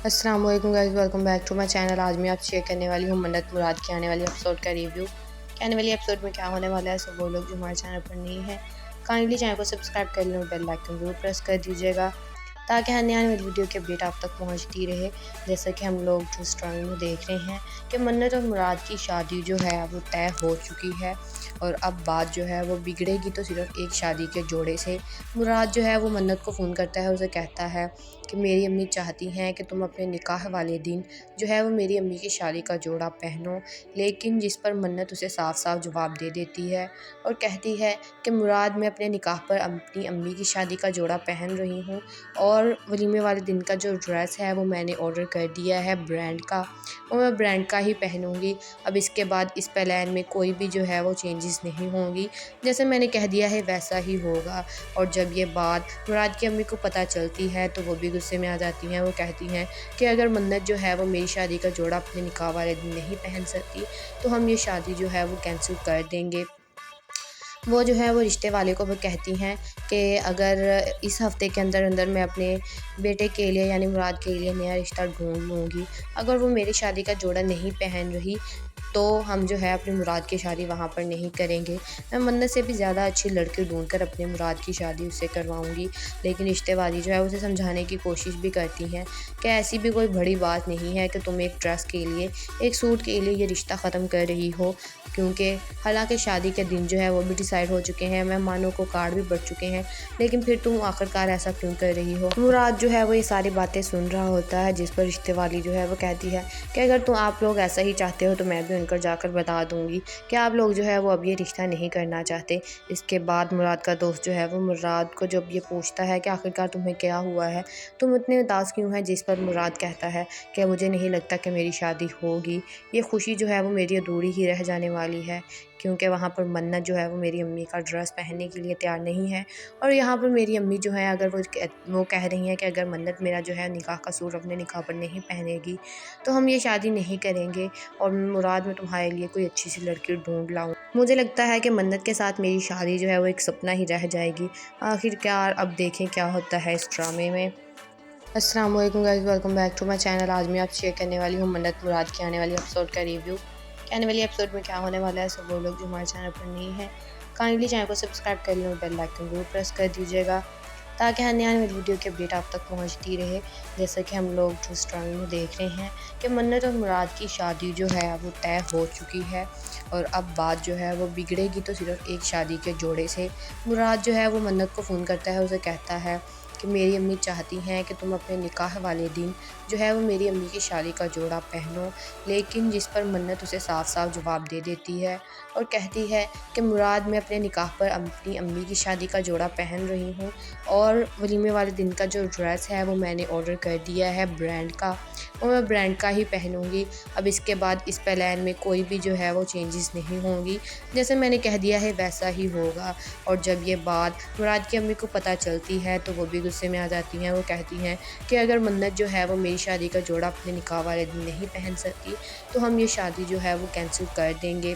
अस्सलाम वालेकुम guys, welcome back to my channel. आज मैं आपसे शेयर करने वाली हूँ मन्नत मुराद की आने वाली एपिसोड का रिव्यू कि आने वाली एपिसोड में क्या होने वाला है। सब वो लोग जो हमारे चैनल पर नहीं है, काइंडली चैनल को सब्सक्राइब कर लें और बेल आइकन जरूर प्रेस कर दीजिएगा ताकि आने वाली वीडियो की अपडेट आप तक पहुंचती रहे। जैसा कि हम लोग ट्रू स्टोरी में देख रहे हैं कि मन्नत और मुराद की शादी जो है वो तय हो चुकी है और अब बात जो है वो बिगड़ेगी तो सिर्फ एक शादी के जोड़े से। मुराद जो है वो मन्नत को फ़ोन करता है, उसे कहता है कि मेरी अम्मी चाहती हैं कि तुम अपने निकाह वाले दिन जो है वो मेरी अम्मी की शादी का जोड़ा पहनो, लेकिन जिस पर मन्नत उसे साफ साफ जवाब दे देती है और कहती है कि मुराद, मैं अपने निकाह पर अपनी अम्मी की शादी का जोड़ा पहन रही हूँ और वलीमे वाले दिन का जो ड्रेस है वो मैंने ऑर्डर कर दिया है ब्रांड का, और मैं ब्रांड का ही पहनूँगी। अब इसके बाद इस प्लान में कोई भी जो है वो चेंजेस नहीं होंगी, जैसे मैंने कह दिया है वैसा ही होगा। और जब ये बात मुराद की अम्मी को पता चलती है तो वो भी गुस्से में आ जाती हैं। वो कहती हैं कि अगर मन्नत जो है वो मेरी शादी का जोड़ा अपने निकाह वाले दिन नहीं पहन सकती तो हम ये शादी जो है वो कैंसिल कर देंगे। वो जो है वो रिश्ते वाले को वो कहती हैं कि अगर इस हफ़्ते के अंदर अंदर मैं अपने बेटे के लिए यानी मुराद के लिए नया रिश्ता ढूंढ लूँगी, अगर वो मेरी शादी का जोड़ा नहीं पहन रही तो हम जो है अपनी मुराद की शादी वहाँ पर नहीं करेंगे। मैं मन्नत से भी ज़्यादा अच्छी लड़की ढूंढ कर अपने मुराद की शादी उससे करवाऊँगी। लेकिन रिश्ते वाली जो है उसे समझाने की कोशिश भी करती हैं कि ऐसी भी कोई बड़ी बात नहीं है कि तुम एक ड्रेस के लिए, एक सूट के लिए ये रिश्ता ख़त्म कर रही हो, क्योंकि हालांकि शादी के दिन जो है वो भी डिसाइड हो चुके हैं, मेहमानों को कार्ड भी बढ़ चुके हैं, लेकिन फिर तुम आखिरकार ऐसा क्यों कर रही हो। मुराद जो है वो ये सारी बातें सुन रहा होता है, जिस पर रिश्ते वाली जो है वो कहती है कि अगर तुम आप लोग ऐसा ही चाहते हो तो मैं भी उनकर जाकर बता दूंगी कि आप लोग जो है वो अब ये रिश्ता नहीं करना चाहते। इसके बाद मुराद का दोस्त जो है वो मुराद को जब ये पूछता है कि आखिरकार तुम्हें क्या हुआ है, तुम इतने उदास क्यों हैं, जिस पर मुराद कहता है कि मुझे नहीं लगता कि मेरी शादी होगी, ये खुशी जो है वो मेरी अधूरी ही रह जाने वाली है, क्योंकि वहाँ पर मन्नत जो है वो मेरी अम्मी का ड्रेस पहनने के लिए तैयार नहीं है। और यहाँ पर मेरी अम्मी जो है अगर वो कह रही हैं कि अगर मन्नत मेरा जो है निकाह का सूट अपने निकाह पर नहीं पहनेगी तो हम ये शादी नहीं करेंगे और मुराद मैं तुम्हारे लिए कोई अच्छी सी लड़की ढूंढ लाऊं। मुझे लगता है कि मन्नत के साथ मेरी शादी जो है वो एक सपना ही रह जाएगी। आखिरकार अब देखें क्या होता है इस ड्रामे में। अस्सलाम वालेकुम guys, welcome back to my channel. आज मैं आपसे शेयर करने वाली हूँ मन्नत मुराद की आने वाली एपिसोड का रिव्यू कि आने वाली एपिसोड में क्या होने वाला है। सब वो लोग जो हमारे चैनल पर नहीं है, काइंडली चैनल को सब्सक्राइब कर लें और बेल आइकन जरूर प्रेस कर दीजिएगा ताकि आने वाली वीडियो की अपडेट आप तक पहुंचती रहे। जैसा कि हम लोग ट्रू स्टोरी में देख रहे हैं कि मन्नत और मुराद की शादी जो है वो तय हो चुकी है और अब बात जो है वो बिगड़ेगी तो सिर्फ एक शादी के जोड़े से। मुराद जो है वो मन्नत को फ़ोन करता है, उसे कहता है कि मेरी अम्मी चाहती हैं कि तुम अपने निकाह वाले दिन जो है वो मेरी अम्मी की शादी का जोड़ा पहनो, लेकिन जिस पर मन्नत उसे साफ साफ जवाब दे देती है और कहती है कि मुराद, मैं अपने निकाह पर अपनी अम्मी की शादी का जोड़ा पहन रही हूँ और वलीमे वाले दिन का जो ड्रेस है वो मैंने ऑर्डर कर दिया है ब्रांड का, और मैं ब्रांड का ही पहनूँगी। अब इसके बाद इस प्लान में कोई भी जो है वो चेंजेस नहीं होंगी, जैसे मैंने कह दिया है वैसा ही होगा। और जब ये बात मुराद की अम्मी को पता चलती है तो वो भी गुस्से में आ जाती हैं। वो कहती हैं कि अगर मन्नत जो है वो मेरी शादी का जोड़ा अपने निकाह वाले दिन नहीं पहन सकती तो हम ये शादी जो है वो कैंसिल कर देंगे।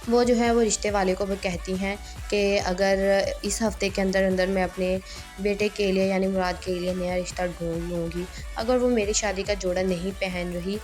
वो जो है वो रिश्ते वाले को वो कहती हैं कि अगर इस हफ़्ते के अंदर अंदर मैं अपने बेटे के लिए यानी मुराद के लिए नया रिश्ता ढूंढ लूँगी, अगर वो मेरी शादी का जोड़ा नहीं पहन रही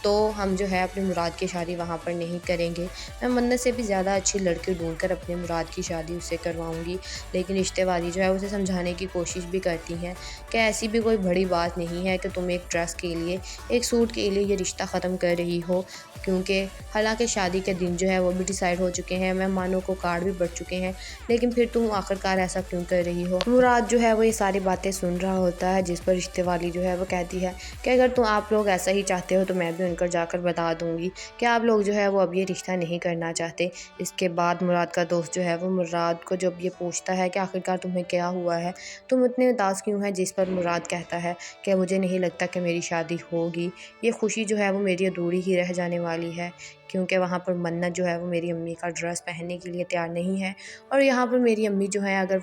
तो हम जो है अपनी मुराद की शादी वहाँ पर नहीं करेंगे। मैं मन्नत से भी ज़्यादा अच्छी लड़की ढूंढ कर अपने मुराद की शादी उससे करवाऊँगी। लेकिन रिश्ते वाली जो है उसे समझाने की कोशिश भी करती हैं कि ऐसी भी कोई बड़ी बात नहीं है कि तुम एक ड्रेस के लिए, एक सूट के लिए ये रिश्ता ख़त्म कर रही हो, क्योंकि हालांकि शादी के दिन जो है वो भी डिसाइड हो चुके हैं, मेहमानों को कार्ड भी बढ़ चुके हैं, लेकिन फिर तुम आखिरकार ऐसा क्यों कर रही हो। मुराद जो है वो ये सारी बातें सुन रहा होता है, जिस पर रिश्ते वाली जो है वो कहती है कि अगर तुम आप लोग ऐसा ही चाहते हो तो मैं भी उनकर जाकर बता दूंगी कि आप लोग जो है वो अब ये रिश्ता नहीं करना चाहते। इसके बाद मुराद का दोस्त जो है वो मुराद को जब ये पूछता है कि आखिरकार तुम्हें क्या हुआ है, तुम इतने उदास क्यों हैं, जिस पर मुराद कहता है कि मुझे नहीं लगता कि मेरी शादी होगी, ये खुशी जो है वो मेरी अधूरी ही रह जाने वाली है, क्योंकि वहाँ पर मन्नत जो है वो मेरी अम्मी का ड्रेस पहनने के लिए तैयार नहीं है। और यहाँ पर मेरी अम्मी जो है अगर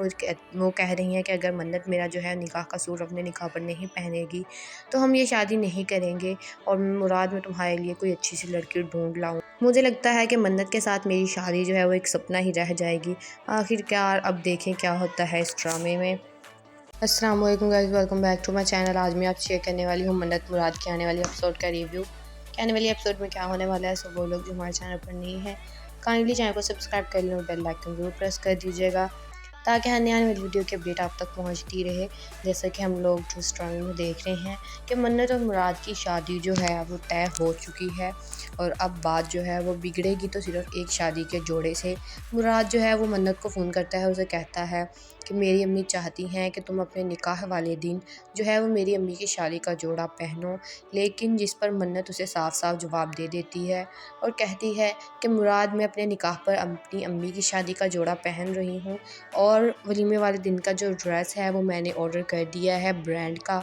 वो कह रही हैं कि अगर मन्नत मेरा जो है निकाह का सूट अपने निकाह पर नहीं पहनेगी तो हम ये शादी नहीं करेंगे और मुराद मैं तुम्हारे लिए कोई अच्छी सी लड़की ढूंढ लाऊं। मुझे लगता है कि मन्नत के साथ मेरी शादी जो है वो एक सपना ही रह जाएगी। आखिरकार अब देखें क्या होता है इस ड्रामे में। अस्सलाम वालेकुम guys, welcome back to my channel. आज मैं आपसे शेयर करने वाली हूँ मन्नत मुराद की आने वाली एपिसोड का रिव्यू। कि आने वाली एपिसोड में क्या होने वाला है। सो वो लोग जो हमारे चैनल पर नहीं है, काइंडली चैनल को सब्सक्राइब कर लें और बेल आइकन जरूर प्रेस कर दीजिएगा ताकि आने वाली वीडियो की अपडेट आप तक पहुंचती रहे। जैसा कि हम लोग ट्रू स्टोरी में देख रहे हैं कि मन्नत और मुराद की शादी जो है वो तय हो चुकी है और अब बात जो है वो बिगड़ेगी तो सिर्फ एक शादी के जोड़े से। मुराद जो है वो मन्नत को फ़ोन करता है, उसे कहता है कि मेरी अम्मी चाहती हैं कि तुम अपने निकाह वाले दिन जो है वो मेरी अम्मी की शादी का जोड़ा पहनो, लेकिन जिस पर मन्नत उसे साफ साफ जवाब दे देती है और कहती है कि मुराद, मैं अपने निकाह पर अपनी अम्मी की शादी का जोड़ा पहन रही हूँ और वलीमे वाले दिन का जो ड्रेस है वो मैंने ऑर्डर कर दिया है ब्रांड का,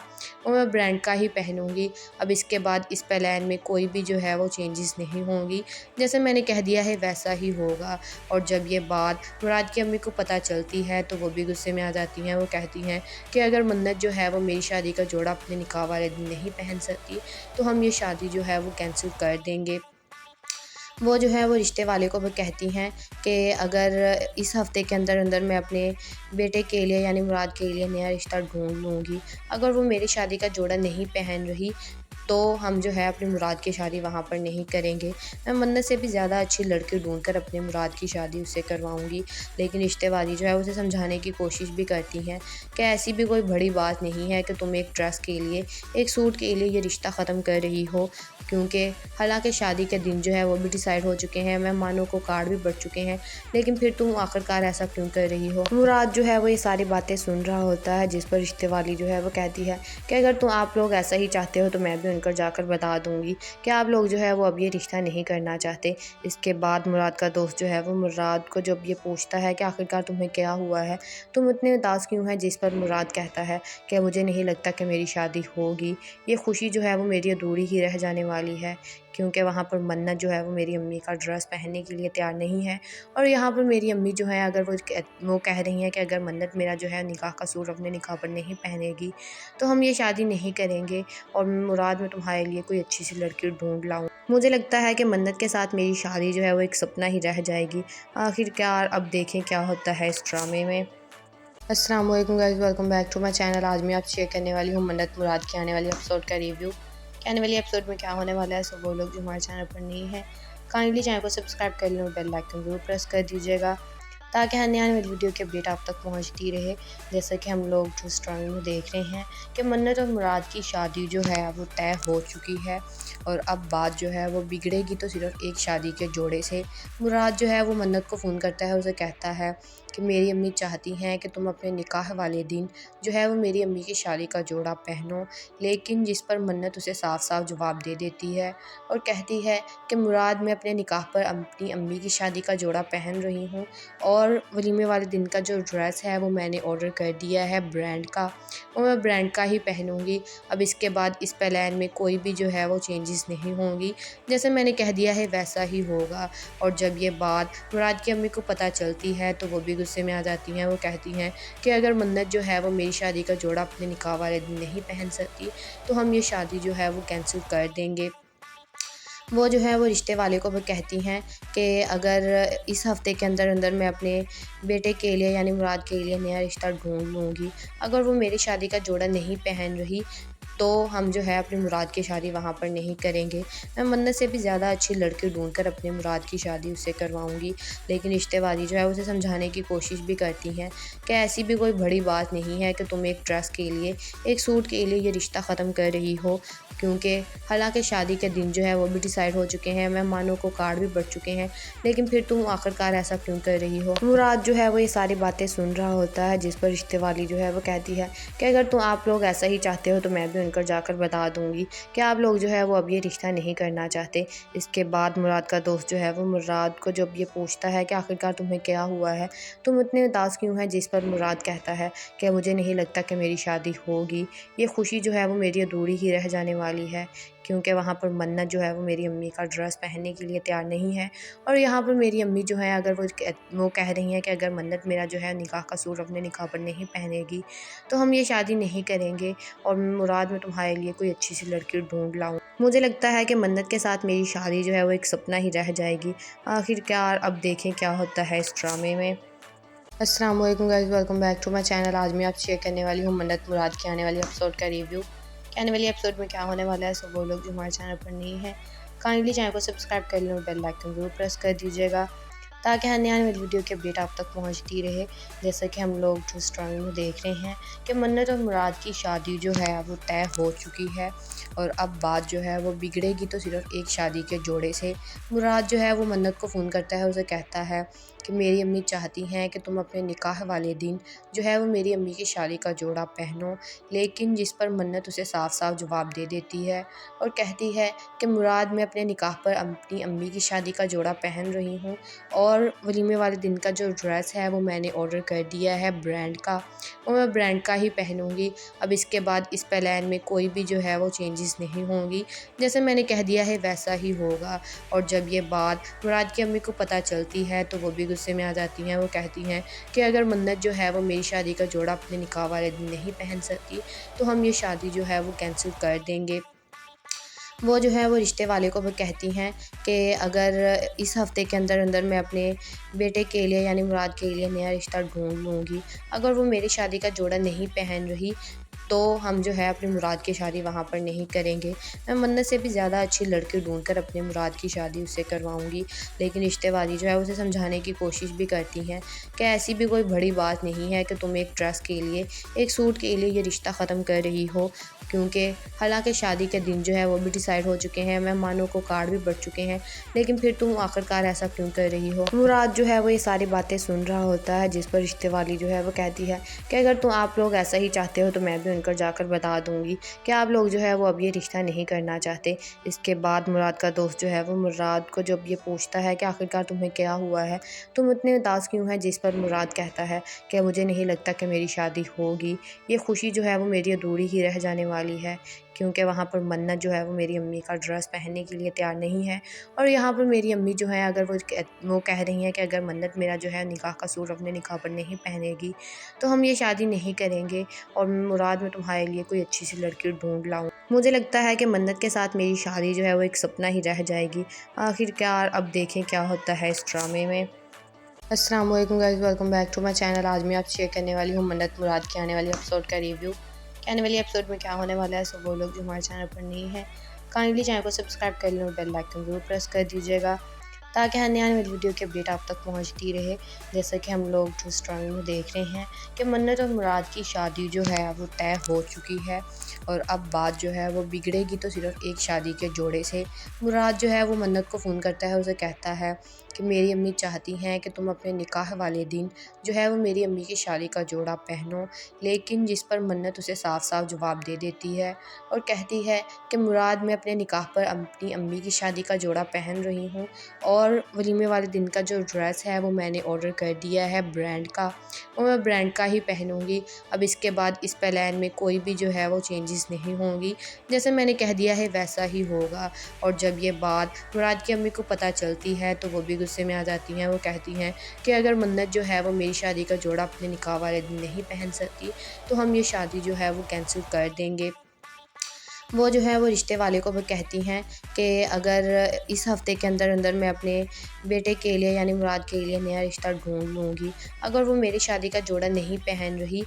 वो मैं ब्रांड का ही पहनूँगी। अब इसके बाद इस प्लान में कोई भी जो है वो चेंजेस नहीं होंगी, जैसे मैंने कह दिया है वैसा ही होगा। और जब ये बात मुराद की अम्मी को पता चलती है तो वो भी गुस्से में आ जाती हैं। वो कहती हैं कि अगर मन्नत जो है वो मेरी शादी का जोड़ा अपने निकाह वाले दिन नहीं पहन सकती तो हम ये शादी जो है वो कैंसिल कर देंगे। वो जो है वो रिश्ते वाले को भी कहती हैं कि अगर इस हफ़्ते के अंदर अंदर मैं अपने बेटे के लिए यानी मुराद के लिए नया रिश्ता ढूंढ लूँगी, अगर वो मेरी शादी का जोड़ा नहीं पहन रही तो हम जो है अपनी मुराद की शादी वहाँ पर नहीं करेंगे। मैं मन्नत से भी ज़्यादा अच्छी लड़की ढूंढ कर अपने मुराद की शादी उससे करवाऊँगी। लेकिन रिश्ते वाली जो है उसे समझाने की कोशिश भी करती हैं कि ऐसी भी कोई बड़ी बात नहीं है कि तुम एक ड्रेस के लिए, एक सूट के लिए ये रिश्ता ख़त्म कर रही हो, क्योंकि हालांकि शादी के दिन जो है वो भी डिसाइड हो चुके हैं, मेहमानों को कार्ड भी बढ़ चुके हैं, लेकिन फिर तुम आखिरकार ऐसा क्यों कर रही हो। मुराद जो है वो ये सारी बातें सुन रहा होता है, जिस पर रिश्ते वाली जो है वो कहती है कि अगर तुम आप लोग ऐसा ही चाहते हो तो मैं भी उनकर जाकर बता दूंगी कि आप लोग जो है वो अब ये रिश्ता नहीं करना चाहते। इसके बाद मुराद का दोस्त जो है वो मुराद को जब ये पूछता है कि आखिरकार तुम्हें क्या हुआ है, तुम इतने उदास क्यों हैं, जिस पर मुराद कहता है कि मुझे नहीं लगता कि मेरी शादी होगी, ये खुशी जो है वो मेरी अधूरी ही रह जाने वाली है, क्योंकि वहाँ पर मन्नत जो है वो मेरी अम्मी का ड्रेस पहनने के लिए तैयार नहीं है। और यहाँ पर मेरी अम्मी जो है अगर वो कह रही हैं कि अगर मन्नत मेरा जो है निकाह का सूट अपने निकाह पर नहीं पहनेगी तो हम ये शादी नहीं करेंगे और मुराद मैं तुम्हारे लिए कोई अच्छी सी लड़की ढूंढ लाऊं। मुझे लगता है कि मन्नत के साथ मेरी शादी जो है वो एक सपना ही रह जाएगी। आखिरकार अब देखें क्या होता है इस ड्रामे में। अस्सलाम वालेकुम guys, welcome back to my channel. आज मैं आपसे शेयर करने वाली हूँ मन्नत मुराद की आने वाली एपिसोड का रिव्यू। कि आने वाली एपिसोड में क्या होने वाला है। सो वो लोग जो हमारे चैनल पर नहीं है, काइंडली चैनल को सब्सक्राइब कर लें और बेल आइकन जरूर प्रेस कर दीजिएगा ताकि आने वाली वीडियो की अपडेट आप तक पहुंचती रहे। जैसा कि हम लोग ट्रू स्टोरी में देख रहे हैं कि मन्नत और मुराद की शादी जो है वो तय हो चुकी है और अब बात जो है वो बिगड़ेगी तो सिर्फ एक शादी के जोड़े से। मुराद जो है वो मन्नत को फ़ोन करता है, उसे कहता है कि मेरी अम्मी चाहती हैं कि तुम अपने निकाह वाले दिन जो है वो मेरी अम्मी की शादी का जोड़ा पहनो, लेकिन जिस पर मन्नत उसे साफ साफ जवाब दे देती है और कहती है कि मुराद, मैं अपने निकाह पर अपनी अम्मी की शादी का जोड़ा पहन रही हूँ और वलीमे वाले दिन का जो ड्रेस है वो मैंने ऑर्डर कर दिया है ब्रांड का, वो मैं ब्रांड का ही पहनूँगी। अब इसके बाद इस प्लान में कोई भी जो है वो चेंजेस नहीं होंगी, जैसे मैंने कह दिया है वैसा ही होगा। और जब ये बात मुराद की अम्मी को पता चलती है तो वो भी गुस्से में आ जाती हैं। वो कहती हैं कि अगर मन्नत जो है वो मेरी शादी का जोड़ा अपने निकाह वाले दिन नहीं पहन सकती तो हम ये शादी जो है वो कैंसिल कर देंगे। वो जो है वो रिश्ते वाले को भी कहती हैं कि अगर इस हफ़्ते के अंदर अंदर मैं अपने बेटे के लिए यानी मुराद के लिए नया रिश्ता ढूंढ लूँगी, अगर वो मेरी शादी का जोड़ा नहीं पहन रही तो हम जो है अपनी मुराद की शादी वहाँ पर नहीं करेंगे। मैं मन्नत से भी ज़्यादा अच्छी लड़की ढूंढ कर अपनी मुराद की शादी उससे करवाऊँगी। लेकिन रिश्ते वाली जो है उसे समझाने की कोशिश भी करती हैं कि ऐसी भी कोई बड़ी बात नहीं है कि तुम एक ड्रेस के लिए, एक सूट के लिए ये रिश्ता ख़त्म कर रही हो, क्योंकि हालांकि शादी के दिन जो है वो भी डिसाइड हो चुके हैं, मेहमानों को कार्ड भी बढ़ चुके हैं, लेकिन फिर तुम आखिरकार ऐसा क्यों कर रही हो। मुराद जो है वो ये सारी बातें सुन रहा होता है, जिस पर रिश्ते वाली जो है वो कहती है कि अगर तुम आप लोग ऐसा ही चाहते हो तो मैं भी उनकर जाकर बता दूंगी कि आप लोग जो है वो अब ये रिश्ता नहीं करना चाहते। इसके बाद मुराद का दोस्त जो है वो मुराद को जब ये पूछता है कि आखिरकार तुम्हें क्या हुआ है, तुम इतने उदास क्यों हैं, जिस पर मुराद कहता है कि मुझे नहीं लगता कि मेरी शादी होगी, ये खुशी जो है वो मेरी अधूरी ही रह जाने वाली है, क्योंकि वहाँ पर मन्नत जो है वो मेरी अम्मी का ड्रेस पहनने के लिए तैयार नहीं है। और यहाँ पर मेरी अम्मी जो है अगर वो कह रही हैं कि अगर मन्नत मेरा जो है निकाह का सूट अपने निकाह पर नहीं पहनेगी तो हम ये शादी नहीं करेंगे और मुराद मैं तुम्हारे लिए कोई अच्छी सी लड़की ढूंढ लाऊं। मुझे लगता है कि मन्नत के साथ मेरी शादी जो है वो एक सपना ही रह जाएगी। आखिरकार अब देखें क्या होता है इस ड्रामे में। अस्सलाम वालेकुम guys, welcome back to my channel. आज मैं आपसे शेयर करने वाली हूँ मन्नत मुराद की आने वाली एपिसोड का रिव्यू। कि आने वाली एपिसोड में क्या होने वाला है। सो वो लोग जो हमारे चैनल पर नहीं है, काइंडली चैनल को सब्सक्राइब कर लें और बेल आइकन जरूर प्रेस कर दीजिएगा ताकि आने वाली वीडियो की अपडेट आप तक पहुंचती रहे। जैसा कि हम लोग ट्रू स्टोरी में देख रहे हैं कि मन्नत और मुराद की शादी जो है वो तय हो चुकी है और अब बात जो है वो बिगड़ेगी तो सिर्फ एक शादी के जोड़े से। मुराद जो है वो मन्नत को फ़ोन करता है, उसे कहता है कि मेरी अम्मी चाहती हैं कि तुम अपने निकाह वाले दिन जो है वो मेरी अम्मी की शादी का जोड़ा पहनो, लेकिन जिस पर मन्नत उसे साफ साफ जवाब दे देती है और कहती है कि मुराद, मैं अपने निकाह पर अपनी अम्मी की शादी का जोड़ा पहन रही हूँ और वलीमे वाले दिन का जो ड्रेस है वो मैंने ऑर्डर कर दिया है ब्रांड का, वो मैं ब्रांड का ही पहनूँगी। अब इसके बाद इस प्लान में कोई भी जो है वो चेंजेस नहीं होंगी, जैसे मैंने कह दिया है वैसा ही होगा। और जब ये बात मुराद की अम्मी को पता चलती है तो वो भी गुस्से में आ जाती हैं। वो कहती हैं कि अगर मन्नत जो है वो मेरी शादी का जोड़ा अपने निकाह वाले दिन नहीं पहन सकती तो हम ये शादी जो है वो कैंसिल कर देंगे। वो जो है वो रिश्ते वाले को वो कहती हैं कि अगर इस हफ़्ते के अंदर अंदर मैं अपने बेटे के लिए यानी मुराद के लिए नया रिश्ता ढूंढ लूँगी, अगर वो मेरी शादी का जोड़ा नहीं पहन रही तो हम जो है अपनी मुराद की शादी वहाँ पर नहीं करेंगे। मैं मन्नत से भी ज़्यादा अच्छी लड़की ढूंढ कर अपनी मुराद की शादी उससे करवाऊँगी। लेकिन रिश्ते वाली जो है उसे समझाने की कोशिश भी करती हैं कि ऐसी भी कोई बड़ी बात नहीं है कि तुम एक ड्रेस के लिए, एक सूट के लिए ये रिश्ता ख़त्म कर रही हो, क्योंकि हालांकि शादी के दिन जो है वो भी डिसाइड हो चुके हैं, मेहमानों को कार्ड भी बढ़ चुके हैं, लेकिन फिर तुम आखिरकार ऐसा क्यों कर रही हो। मुराद जो है वो ये सारी बातें सुन रहा होता है, जिस पर रिश्ते वाली जो है वो कहती है कि अगर तुम आप लोग ऐसा ही चाहते हो तो मैं भी उनकर जाकर बता दूंगी कि आप लोग जो है वो अब ये रिश्ता नहीं करना चाहते। इसके बाद मुराद का दोस्त जो है वो मुराद को जब ये पूछता है कि आखिरकार तुम्हें क्या हुआ है, तुम इतने उदास क्यों हैं, जिस पर मुराद कहता है कि मुझे नहीं लगता कि मेरी शादी होगी, ये खुशी जो है वो मेरी अधूरी ही रह जाने वाली है, क्योंकि वहाँ पर मन्नत जो है वो मेरी अम्मी का ड्रेस पहनने के लिए तैयार नहीं है। और यहाँ पर मेरी अम्मी जो है अगर वो कह रही हैं कि अगर मन्नत मेरा जो है निकाह का सूट अपने निकाह पर नहीं पहनेगी तो हम ये शादी नहीं करेंगे और मुराद में तुम्हारे लिए कोई अच्छी सी लड़की ढूंढ लाऊं। मुझे लगता है कि मन्नत के साथ मेरी शादी जो है वो एक सपना ही रह जाएगी। आखिरकार अब देखें क्या होता है इस ड्रामे में। अस्सलाम वालेकुम guys, welcome back to my channel. आज मैं आपसे शेयर करने वाली हूँ मन्नत मुराद की आने वाली एपिसोड का रिव्यू। कि आने वाली एपिसोड में क्या होने वाला है। सो वो लोग जो हमारे चैनल पर नहीं है, काइंडली चैनल को सब्सक्राइब कर लें और बेल आइकन जरूर प्रेस कर दीजिएगा ताकि आने वाली वीडियो की अपडेट आप तक पहुंचती रहे। जैसा कि हम लोग ट्रू स्टोरी में देख रहे हैं कि मन्नत और मुराद की शादी जो है वो तय हो चुकी है और अब बात जो है वो बिगड़ेगी तो सिर्फ एक शादी के जोड़े से। मुराद जो है वो मन्नत को फ़ोन करता है, उसे कहता है कि मेरी अम्मी चाहती हैं कि तुम अपने निकाह वाले दिन जो है वो मेरी अम्मी की शादी का जोड़ा पहनो, लेकिन जिस पर मन्नत उसे साफ साफ जवाब दे देती है और कहती है कि मुराद, मैं अपने निकाह पर अपनी अम्मी की शादी का जोड़ा पहन रही हूँ और वलीमे वाले दिन का जो ड्रेस है वो मैंने ऑर्डर कर दिया है ब्रांड का, वो मैं ब्रांड का ही पहनूँगी। अब इसके बाद इस प्लान में कोई भी जो है वो चेंजेस नहीं होंगी, जैसे मैंने कह दिया है वैसा ही होगा। और जब ये बात मुराद की अम्मी को पता चलती है तो वो भी गुस्से में आ जाती हैं। वो कहती हैं कि अगर मन्नत जो है वो मेरी शादी का जोड़ा अपने निकाह वाले दिन नहीं पहन सकती तो हम ये शादी जो है वो कैंसिल कर देंगे। वो जो है वो रिश्ते वाले को वो कहती हैं कि अगर इस हफ़्ते के अंदर अंदर मैं अपने बेटे के लिए यानी मुराद के लिए नया रिश्ता ढूंढ लूँगी, अगर वो मेरी शादी का जोड़ा नहीं पहन रही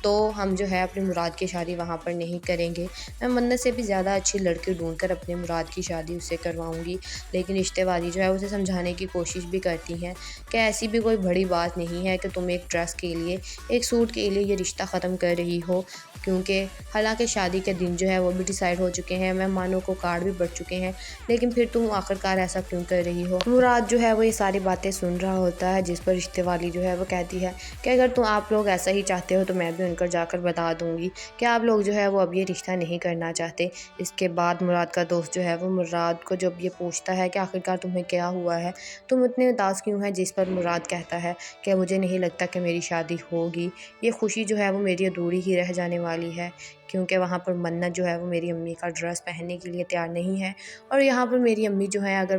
तो हम जो है अपनी मुराद की शादी वहाँ पर नहीं करेंगे। मैं मन्नत से भी ज़्यादा अच्छी लड़की ढूंढ कर अपनी मुराद की शादी उससे करवाऊँगी। लेकिन रिश्ते वाली जो है उसे समझाने की कोशिश भी करती हैं कि ऐसी भी कोई बड़ी बात नहीं है कि तुम एक ड्रेस के लिए, एक सूट के लिए ये रिश्ता ख़त्म कर रही हो, क्योंकि हालांकि शादी के दिन जो है वो भी डिसाइड हो चुके हैं, मेहमानों को कार्ड भी बढ़ चुके हैं, लेकिन फिर तुम आखिरकार ऐसा क्यों कर रही हो। मुराद जो है वो ये सारी बातें सुन रहा होता है, जिस पर रिश्ते वाली जो है वो कहती है कि अगर तुम आप लोग ऐसा ही चाहते हो तो मैं भी उनकर जाकर बता दूंगी कि आप लोग जो है वो अब ये रिश्ता नहीं करना चाहते। इसके बाद मुराद का दोस्त जो है वो मुराद को जब ये पूछता है कि आखिरकार तुम्हें क्या हुआ है, तुम इतने उदास क्यों हैं, जिस पर मुराद कहता है कि मुझे नहीं लगता कि मेरी शादी होगी, ये खुशी जो है वो मेरी अधूरी ही रह जाने वाली है, क्योंकि वहाँ पर मन्नत जो है वो मेरी अम्मी का ड्रेस पहनने के लिए तैयार नहीं है। और यहाँ पर मेरी अम्मी जो है अगर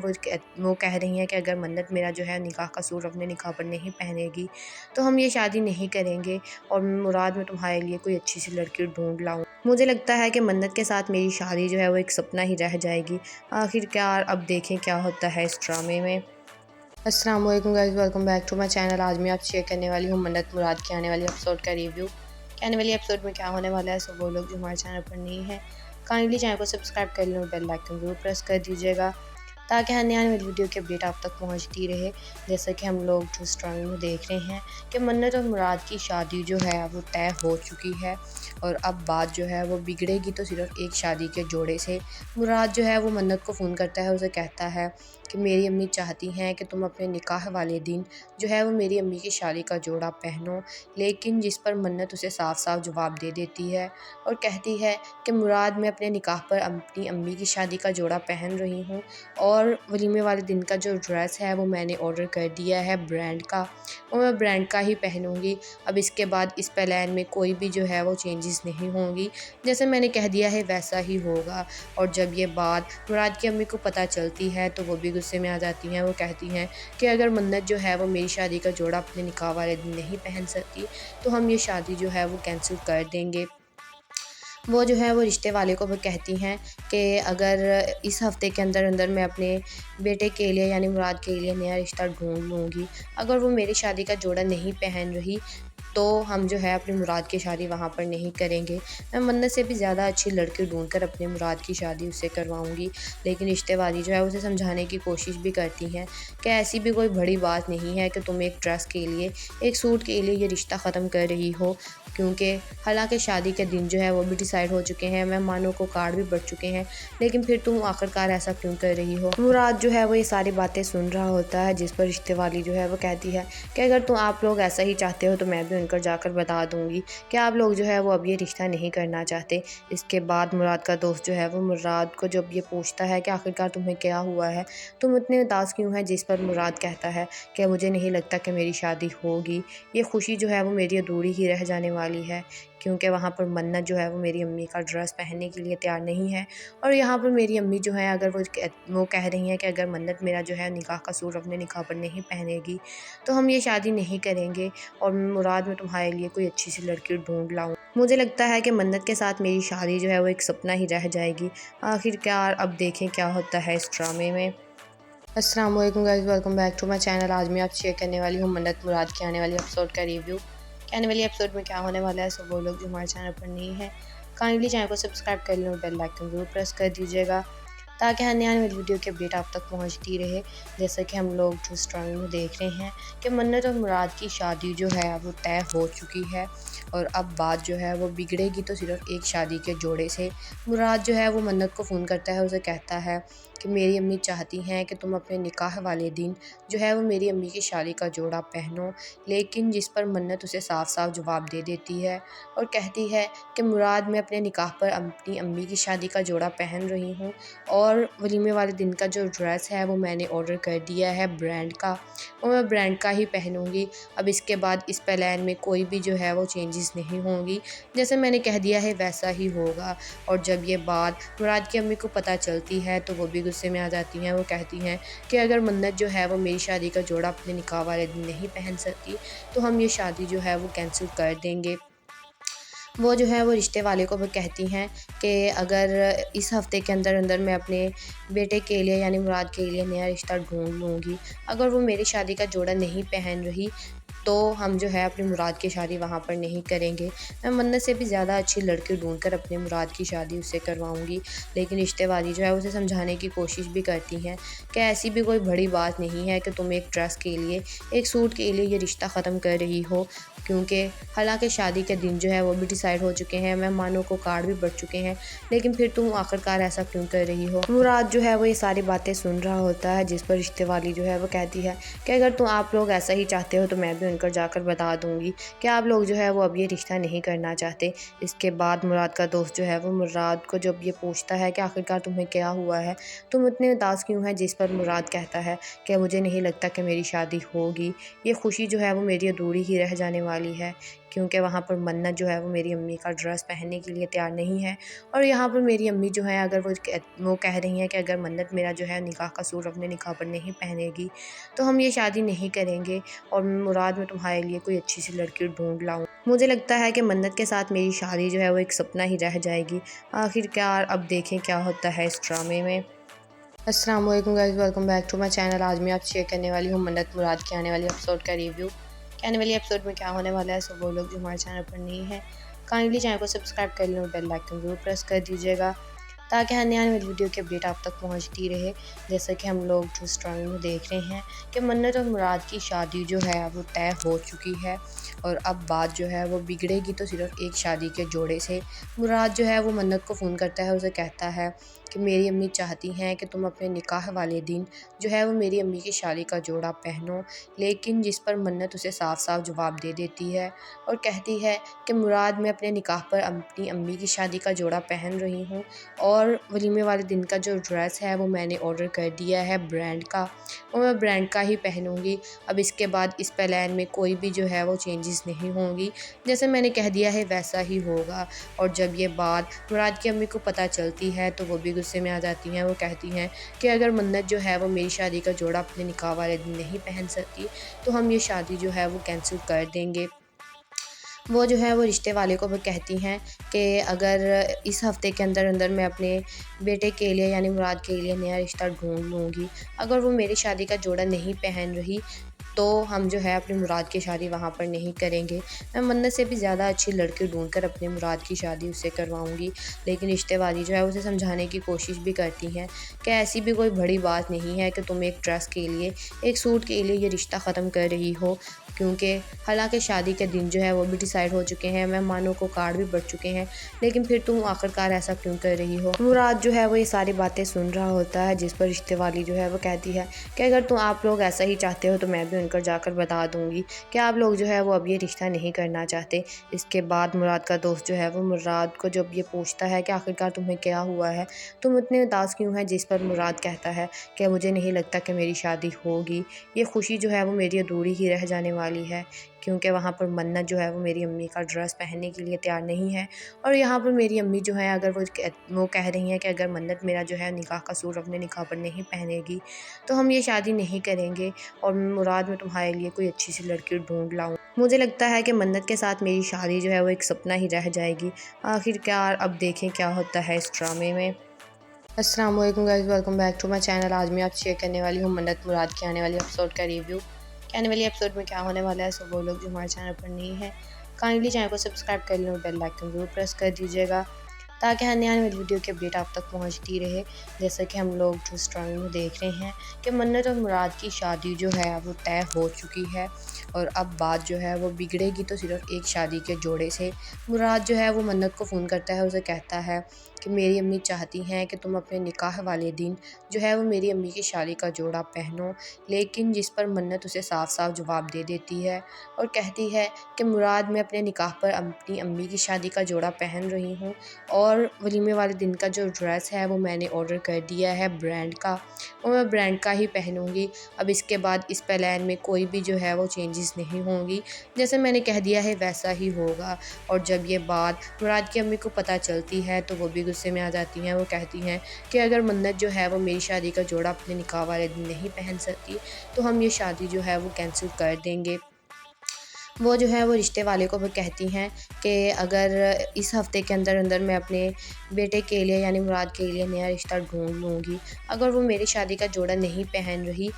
वो कह रही हैं कि अगर मन्नत मेरा जो है निकाह का सूट अपने निकाह पर नहीं पहनेगी तो हम ये शादी नहीं करेंगे और मुराद में तुम्हारे लिए कोई अच्छी सी लड़की ढूंढ लाऊं। मुझे लगता है कि मन्नत के साथ मेरी शादी जो है वो एक सपना ही रह जाएगी। आखिरकार अब देखें क्या होता है इस ड्रामे में। अस्सलाम वालेकुम guys, welcome back to my channel. आज मैं आपसे शेयर करने वाली हूँ मन्नत मुराद की आने वाली एपिसोड का रिव्यू। कि आने वाली एपिसोड में क्या होने वाला है। सो वो लोग जो हमारे चैनल पर नहीं है, काइंडली चैनल को सब्सक्राइब कर लें और बेल आइकन जरूर प्रेस कर दीजिएगा ताकि आने वाली वीडियो की अपडेट आप तक पहुंचती रहे। जैसे कि हम लोग जो स्टोरी में देख रहे हैं कि मन्नत और मुराद की शादी जो है वो तय हो चुकी है और अब बात जो है वो बिगड़ेगी तो सिर्फ एक शादी के जोड़े से। मुराद जो है वो मन्नत को फ़ोन करता है, उसे कहता है कि मेरी अम्मी चाहती हैं कि तुम अपने निकाह वाले दिन जो है वो मेरी अम्मी की शादी का जोड़ा पहनो। लेकिन जिस पर मन्नत उसे साफ साफ जवाब दे देती है और कहती है कि मुराद, मैं अपने निकाह पर अपनी अम्मी की शादी का जोड़ा पहन रही हूँ और वलीमे वाले दिन का जो ड्रेस है वो मैंने ऑर्डर कर दिया है ब्रांड का, और मैं ब्रांड का ही पहनूँगी। अब इसके बाद इस प्लान में कोई भी जो है वो चेंजेस नहीं होंगी, जैसे मैंने कह दिया है वैसा ही होगा। और जब ये बात मुराद की अम्मी को पता चलती है तो वो भी गुस्से में आ जाती हैं। वो कहती हैं कि अगर मन्नत जो है वो मेरी शादी का जोड़ा अपने निकाह वाले दिन नहीं पहन सकती तो हम ये शादी जो है वो कैंसिल कर देंगे। वो जो है वो रिश्ते वाले को भी कहती हैं कि अगर इस हफ़्ते के अंदर अंदर मैं अपने बेटे के लिए यानी मुराद के लिए नया रिश्ता ढूंढ लूँगी, अगर वो मेरी शादी का जोड़ा नहीं पहन रही तो हम जो है अपनी मुराद की शादी वहाँ पर नहीं करेंगे। मैं मन्नत से भी ज़्यादा अच्छी लड़की ढूंढ कर अपनी मुराद की शादी उससे करवाऊँगी। लेकिन रिश्ते वाली जो है उसे समझाने की कोशिश भी करती हैं कि ऐसी भी कोई बड़ी बात नहीं है कि तुम एक ड्रेस के लिए, एक सूट के लिए ये रिश्ता ख़त्म कर रही हो, क्योंकि हालांकि शादी के दिन जो है वो भी डिसाइड हो चुके हैं, मेहमानों को कार्ड भी बढ़ चुके हैं, लेकिन फिर तुम आखिरकार ऐसा क्यों कर रही हो। मुराद जो है वो ये सारी बातें सुन रहा होता है, जिस पर रिश्ते वाली जो है वो कहती है कि अगर तुम आप लोग ऐसा ही चाहते हो तो मैं भी उनकर जाकर बता दूंगी कि आप लोग जो है वो अब ये रिश्ता नहीं करना चाहते। इसके बाद मुराद का दोस्त जो है वो मुराद को जब ये पूछता है कि आखिरकार तुम्हें क्या हुआ है, तुम इतने उदास क्यों हैं, जिस पर मुराद कहता है कि मुझे नहीं लगता कि मेरी शादी होगी, ये खुशी जो है वो मेरी अधूरी ही रह जाने वाली है, क्योंकि वहाँ पर मन्नत जो है वो मेरी अम्मी का ड्रेस पहनने के लिए तैयार नहीं है। और यहाँ पर मेरी अम्मी जो है अगर वो कह रही हैं कि अगर मन्नत मेरा जो है निकाह का सूट अपने निकाह पर नहीं पहनेगी तो हम ये शादी नहीं करेंगे और मुराद मैं तुम्हारे लिए कोई अच्छी सी लड़की ढूंढ लाऊं। मुझे लगता है कि मन्नत के साथ मेरी शादी जो है वो एक सपना ही रह जाएगी। आखिरकार अब देखें क्या होता है इस ड्रामे में। अस्सलाम वालेकुम guys, welcome back to my channel. आज मैं आपसे शेयर करने वाली हूँ मन्नत मुराद की आने वाली एपिसोड का रिव्यू। कि आने वाली एपिसोड में क्या होने वाला है। सो वो लोग जो हमारे चैनल पर नहीं है, काइंडली चैनल को सब्सक्राइब कर लें और बेल आइकन जरूर प्रेस कर दीजिएगा ताकि आने वाली वीडियो की अपडेट आप तक पहुंचती रहे। जैसे कि हम लोग जो स्टोरी में देख रहे हैं कि मन्नत और मुराद की शादी जो है वो तय हो चुकी है और अब बात जो है वो बिगड़ेगी तो सिर्फ एक शादी के जोड़े से। मुराद जो है वो मन्नत को फ़ोन करता है, उसे कहता है कि मेरी अम्मी चाहती हैं कि तुम अपने निकाह वाले दिन जो है वो मेरी अम्मी की शादी का जोड़ा पहनो। लेकिन जिस पर मन्नत उसे साफ साफ जवाब दे देती है और कहती है कि मुराद, मैं अपने निकाह पर अपनी अम्मी की शादी का जोड़ा पहन रही हूँ और वलीमे वाले दिन का जो ड्रेस है वो मैंने ऑर्डर कर दिया है ब्रांड का, और मैं ब्रांड का ही पहनूँगी। अब इसके बाद इस प्लान में कोई भी जो है वो चेंजेस नहीं होंगी, जैसे मैंने कह दिया है वैसा ही होगा। और जब ये बात मुराद की अम्मी को पता चलती है तो वो भी गुस्से में आ जाती हैं। वो कहती हैं कि अगर मन्नत जो है वो मेरी शादी का जोड़ा अपने निकाह वाले दिन नहीं पहन सकती तो हम ये शादी जो है वो कैंसिल कर देंगे। वो जो है वो रिश्ते वाले को भी कहती हैं कि अगर इस हफ़्ते के अंदर अंदर मैं अपने बेटे के लिए यानी मुराद के लिए नया रिश्ता ढूंढ लूँगी, अगर वो मेरी शादी का जोड़ा नहीं पहन रही तो हम जो है अपनी मुराद की शादी वहाँ पर नहीं करेंगे। मैं मन्नत से भी ज़्यादा अच्छी लड़की ढूंढ कर अपनी मुराद की शादी उससे करवाऊँगी। लेकिन रिश्ते वाली जो है उसे समझाने की कोशिश भी करती हैं कि ऐसी भी कोई बड़ी बात नहीं है कि तुम एक ड्रेस के लिए, एक सूट के लिए ये रिश्ता ख़त्म कर रही हो, क्योंकि हालांकि शादी के दिन जो है वो भी डिसाइड हो चुके हैं, मेहमानों को कार्ड भी बढ़ चुके हैं, लेकिन फिर तुम आखिरकार ऐसा क्यों कर रही हो। मुराद जो है वो ये सारी बातें सुन रहा होता है, जिस पर रिश्ते वाली जो है वो कहती है कि अगर तुम आप लोग ऐसा ही चाहते हो तो मैं भी उनकर जाकर बता दूंगी कि आप लोग जो है वो अब ये रिश्ता नहीं करना चाहते। इसके बाद मुराद का दोस्त जो है वो मुराद को जब ये पूछता है कि आखिरकार तुम्हें क्या हुआ है, तुम इतने उदास क्यों हैं, जिस पर मुराद कहता है कि मुझे नहीं लगता कि मेरी शादी होगी, ये खुशी जो है वो मेरी अधूरी ही रह जाने वाली है, क्योंकि वहाँ पर मन्नत जो है वो मेरी अम्मी का ड्रेस पहनने के लिए तैयार नहीं है। और यहाँ पर मेरी अम्मी जो है अगर वो कह रही हैं कि अगर मन्नत मेरा जो है निकाह का सूट अपने निकाह पर नहीं पहनेगी तो हम ये शादी नहीं करेंगे और मुराद मैं तुम्हारे लिए कोई अच्छी सी लड़की ढूंढ लाऊं। मुझे लगता है कि मन्नत के साथ मेरी शादी जो है वो एक सपना ही रह जाएगी। आखिरकार अब देखें क्या होता है इस ड्रामे में। अस्सलाम वालेकुम guys, welcome back to my channel. आज मैं आपसे शेयर करने वाली हूँ मन्नत मुराद की आने वाली एपिसोड का रिव्यू। कि आने वाली एपिसोड में क्या होने वाला है, सब वो लोग जो हमारे चैनल पर नहीं है काइंडली चैनल को सब्सक्राइब कर लें और बेल आइकन जरूर प्रेस कर दीजिएगा ताकि आने वाली वीडियो की अपडेट आप तक पहुंचती रहे। जैसा कि हम लोग जो स्टोरी में देख रहे हैं कि मन्नत और मुराद की शादी जो है वो तय हो चुकी है और अब बात जो है वो बिगड़ेगी तो सिर्फ एक शादी के जोड़े से। मुराद जो है वो मन्नत को फ़ोन करता है, उसे कहता है कि मेरी अम्मी चाहती हैं कि तुम अपने निकाह वाले दिन जो है वो मेरी अम्मी की शादी का जोड़ा पहनो। लेकिन जिस पर मन्नत उसे साफ साफ जवाब दे देती है और कहती है कि मुराद, मैं अपने निकाह पर अपनी अम्मी की शादी का जोड़ा पहन रही हूँ और वलीमे वाले दिन का जो ड्रेस है वो मैंने ऑर्डर कर दिया है ब्रांड का, और मैं ब्रांड का ही पहनूँगी। अब इसके बाद इस प्लान में कोई भी जो है वो चेंजेस नहीं होंगी, जैसे मैंने कह दिया है वैसा ही होगा। और जब ये बात मुराद की अम्मी को पता चलती है तो वो भी गुस्से में आ जाती हैं। वो कहती हैं कि अगर मन्नत जो है वो मेरी शादी का जोड़ा अपने निकाह वाले दिन नहीं पहन सकती तो हम ये शादी जो है वो कैंसिल कर देंगे। वो जो है वो रिश्ते वाले को भी कहती हैं कि अगर इस हफ़्ते के अंदर अंदर मैं अपने बेटे के लिए यानी मुराद के लिए नया रिश्ता ढूंढ लूँगी, अगर वो मेरी शादी का जोड़ा नहीं पहन रही तो हम जो है अपनी मुराद की शादी वहाँ पर नहीं करेंगे। मैं मन्नत से भी ज़्यादा अच्छी लड़की ढूंढकर अपने मुराद की शादी उससे करवाऊँगी। लेकिन रिश्ते वाली जो है उसे समझाने की कोशिश भी करती हैं कि ऐसी भी कोई बड़ी बात नहीं है कि तुम एक ड्रेस के लिए, एक सूट के लिए ये रिश्ता ख़त्म कर रही हो, क्योंकि हालांकि शादी के दिन जो है वो भी डिसाइड हो चुके हैं, मेहमानों को कार्ड भी बढ़ चुके हैं, लेकिन फिर तुम आखिरकार ऐसा क्यों कर रही हो। मुराद जो है वो ये सारी बातें सुन रहा होता है, जिस पर रिश्ते वाली जो है वो कहती है कि अगर तुम आप लोग ऐसा ही चाहते हो तो मैं भी उनकर जाकर बता दूंगी कि आप लोग जो है वो अब ये रिश्ता नहीं करना चाहते। इसके बाद मुराद का दोस्त जो है वो मुराद को जब ये पूछता है कि आखिरकार तुम्हें क्या हुआ है, तुम इतने उदास क्यों हैं, जिस पर मुराद कहता है कि मुझे नहीं लगता कि मेरी शादी होगी, ये खुशी जो है वो मेरी अधूरी ही रह जाने वाली है, क्योंकि वहाँ पर मन्नत जो है वो मेरी अम्मी का ड्रेस पहनने के लिए तैयार नहीं है। और यहाँ पर मेरी अम्मी जो है अगर वो कह रही हैं कि अगर मन्नत मेरा जो है निकाह का सूट अपने निकाह पर नहीं पहनेगी तो हम ये शादी नहीं करेंगे और मुराद मैं तुम्हारे लिए कोई अच्छी सी लड़की ढूंढ लाऊं। मुझे लगता है कि मन्नत के साथ मेरी शादी जो है वो एक सपना ही रह जाएगी। आखिरकार अब देखें क्या होता है इस ड्रामे में। अस्सलाम वालेकुम guys, welcome back to my channel. आज मैं आपसे शेयर करने वाली हूँ मन्नत मुराद की आने वाली एपिसोड का रिव्यू। कि आने वाली एपिसोड में क्या होने वाला है, सब वो लोग जो हमारे चैनल पर नहीं है काइंडली चैनल को सब्सक्राइब कर लें और बेल आइकन जरूर प्रेस कर दीजिएगा ताकि आने वाली वीडियो की अपडेट आप तक पहुंचती रहे। जैसा कि हम लोग जो स्टोरी में देख रहे हैं कि मन्नत और मुराद की शादी जो है वो तय हो चुकी है और अब बात जो है वो बिगड़ेगी तो सिर्फ एक शादी के जोड़े से। मुराद जो है वो मन्नत को फ़ोन करता है, उसे कहता है कि मेरी अम्मी चाहती हैं कि तुम अपने निकाह वाले दिन जो है वो मेरी अम्मी की शादी का जोड़ा पहनो। लेकिन जिस पर मन्नत उसे साफ साफ जवाब दे देती है और कहती है कि मुराद, मैं अपने निकाह पर अपनी अम्मी की शादी का जोड़ा पहन रही हूँ और वलीमे वाले दिन का जो ड्रेस है वो मैंने ऑर्डर कर दिया है ब्रांड का, और मैं ब्रांड का ही पहनूँगी। अब इसके बाद इस प्लान में कोई भी जो है वो चेंजेस नहीं होंगी, जैसे मैंने कह दिया है वैसा ही होगा। और जब ये बात मुराद की अम्मी को पता चलती है तो वो भी गुस्से में आ जाती हैं। वो कहती हैं कि अगर मन्नत जो है वो मेरी शादी का जोड़ा अपने निकाह वाले दिन नहीं पहन सकती तो हम ये शादी जो है वो कैंसिल कर देंगे। वो जो है वो रिश्ते वाले को भी कहती हैं कि अगर इस हफ़्ते के अंदर अंदर मैं अपने बेटे के लिए यानी मुराद के लिए नया रिश्ता ढूंढ लूँगी, अगर वो मेरी शादी का जोड़ा नहीं पहन रही